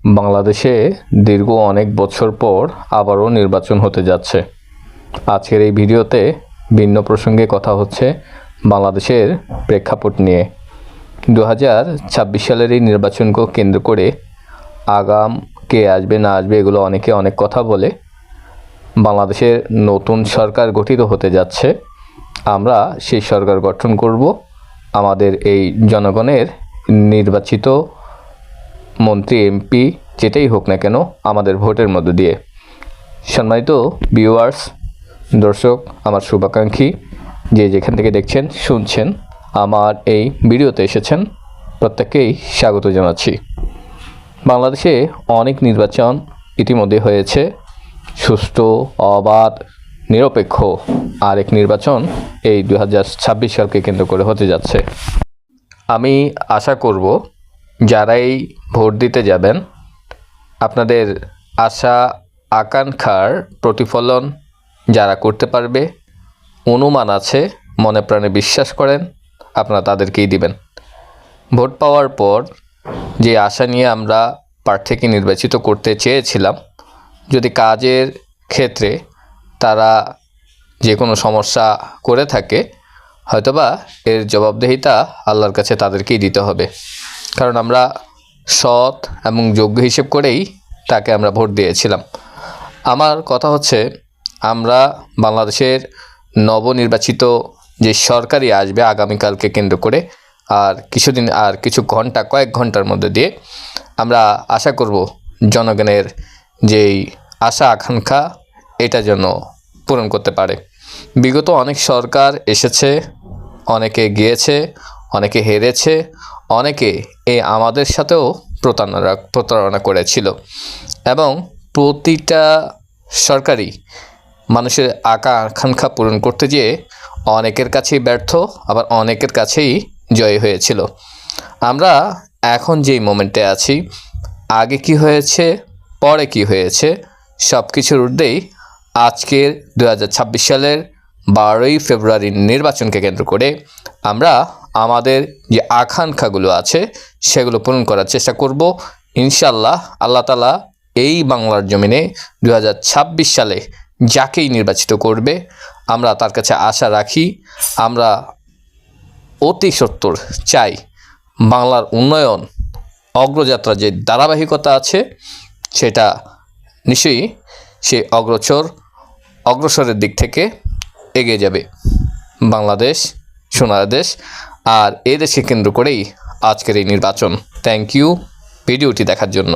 বাংলাদেশে দীর্ঘ অনেক বছর পর আবারও নির্বাচন হতে যাচ্ছে। আজকের এই ভিডিওতে ভিন্ন প্রসঙ্গে কথা হচ্ছে বাংলাদেশের প্রেক্ষাপট নিয়ে। 2026 সালের এই নির্বাচনকে কেন্দ্র করে আগাম কে আসবে না আসবে এগুলো অনেকে অনেক কথা বলে। বাংলাদেশের নতুন সরকার গঠিত হতে যাচ্ছে। আমরা সেই সরকার গঠন করব আমাদের এই জনগণের নির্বাচিত মন্ত্রী, এমপি যেটাই হোক না কেন আমাদের ভোটের মধ্য দিয়ে। সম্মানিত ভিউয়ার্স, দর্শক, আমার শুভাকাঙ্ক্ষী যে যেখান থেকে দেখছেন শুনছেন আমার এই ভিডিওতে এসেছেন, প্রত্যেককেই স্বাগত জানাচ্ছি। বাংলাদেশে অনেক নির্বাচন ইতিমধ্যে হয়েছে। সুষ্ঠু, অবাধ, নিরপেক্ষ আরেক নির্বাচন এই 2026 সালকে কেন্দ্র করে হতে যাচ্ছে। আমি আশা করব যারাই ভোট দিতে যাবেন আপনাদের আশা আকাঙ্ক্ষার প্রতিফলন যারা করতে পারবে, অনুমান আছে, মনে প্রাণে বিশ্বাস করেন, আপনারা তাদেরকেই দিবেন। ভোট পাওয়ার পর যে আশা নিয়ে আমরা প্রার্থীকে নির্বাচিত করতে চেয়েছিলাম, যদি কাজের ক্ষেত্রে তারা যে কোনো সমস্যা করে থাকে, হয়তোবা এর জবাবদিহিতা আল্লাহর কাছে তাদেরকেই দিতে হবে। কারণ আমরা সৎ এবং যোগ্য হিসেব করেই তাকে আমরা ভোট দিয়েছিলাম। আমার কথা হচ্ছে, আমরা বাংলাদেশের নবনির্বাচিত যে সরকারই আসবে আগামীকালকে কেন্দ্র করে কয়েক ঘন্টার মধ্যে দিয়ে আমরা আশা করব জনগণের যেই আশা আকাঙ্ক্ষা এটা যেন পূরণ করতে পারে। বিগত অনেক সরকার এসেছে, অনেকে গিয়েছে, অনেকে হেরেছে, অনেকে আমাদের সাথেও প্রতারণা করেছিল এবং প্রতিটা সরকারই মানুষের আকাঙ্ক্ষা পূরণ করতে গিয়ে অনেকের কাছেই ব্যর্থ, আবার অনেকের কাছেই জয় হয়েছিল। আমরা এখন যেই মোমেন্টে আছি, আগে কি হয়েছে, পরে কি হয়েছে, সব কিছুর ঊর্ধ্বেই আজকের 2026 সালের 12ই ফেব্রুয়ারির নির্বাচনকে কেন্দ্র করে আমরা আমাদের যে আকাঙ্ক্ষাগুলো আছে সেগুলো পূরণ করার চেষ্টা করব। ইনশাআল্লাহ আল্লাহ তাআলা এই বাংলার জমিনে 2026 সালে যাকেই নির্বাচিত করবে আমরা তার কাছে আশা রাখি। আমরা অতি সত্বর চাই বাংলার উন্নয়ন অগ্রযাত্রা যে ধারাবাহিকতা আছে সেটা নিশ্চয়ই সে অগ্রসরের দিক থেকে এগিয়ে যাবে। বাংলাদেশ সোনার দেশ, আর এই দেশকে কেন্দ্র করেই আজকের এই নির্বাচন। থ্যাংক ইউ ভিডিওটি দেখার জন্য।